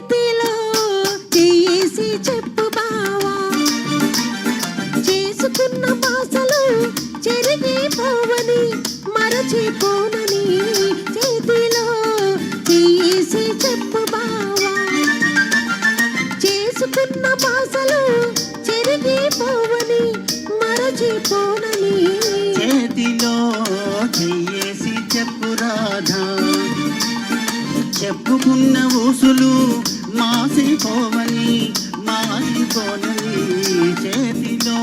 చేతిలో చేసి చెప్పు బావా చేసుకున్న బాసలు చెరిగిపోవని మరచిపోనని చేతిలో చేసి చెప్పు బావా చేసుకున్న బాసలు చెరిగిపోవని మరచిపోనని చేతిలో చేసి చెప్పు రాధా చెప్పుకున్న ఊసులు మాసిపోవని మారిపోనని చేతిలో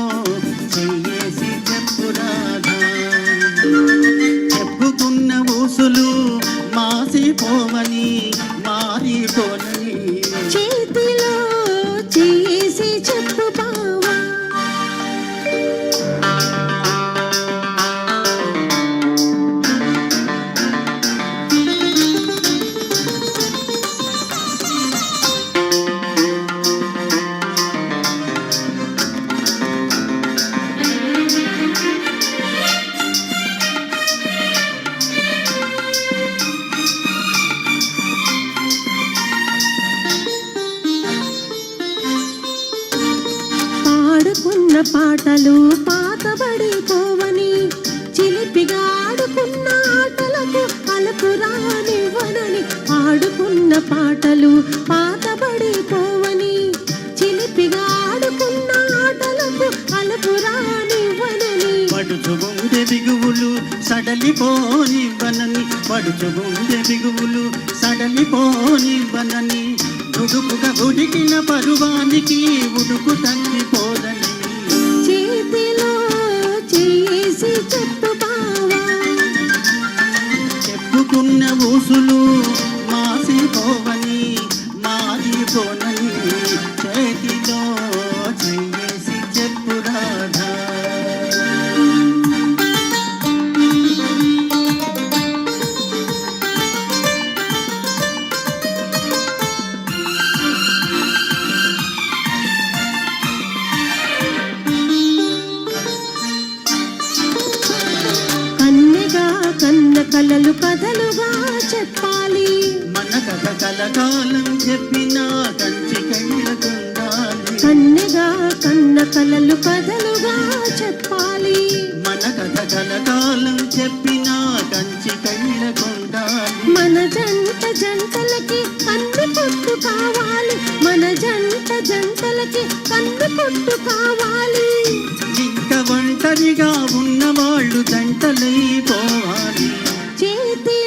చేసి చెప్పు రాధా చెప్పుకున్న ఊసులు మాసిపోవని మారిపోనని చేతిలో చేసి చెప్పు బావా పాడుకున్న పాటలు పాతబడిపోవని చిలిపిగా ఆడుకున్న ఆటలకు అలుపు రానివ్వనని ఆడుకున్న పాటలు పాతబడిపోవని చిలిపిగా ఆడుకున్న ఆటలకు అలుపు రానివ్వనని పడుచుగుండె బిగువులు సడలిపోనివ్వనని పడుచుగుండె బిగువులు సడలిపోనివ్వనని ఉడుకుగా ఉడికిన పరువానికి ఉడుకు తగ్గిపోదని చేతిలో చేసి చెప్పు బావా చెప్పుకున్న ఊసులు మాసిపోవని మారిపోనని చేతిలో చేసి చెప్పు రాధా కన్న కలలు కథలుగా చెప్పాలి మన కథ కలకాలం చెప్పిన కంచి కళ్ళకుండాలి కన్నెగా కన్న కలలు కథలుగా చెప్పాలి మన కథ కలకాలం చెప్పిన కంచి కళ్ళకుండాలి మన జంట జంటలకి కన్ను పొట్టు కావాలి మన జంట జంటలకి కన్ను పొట్టు కావాలి ఇంకా ఒంటరిగా ఉన్నవాళ్ళు జంటలైపోవాలి చేతి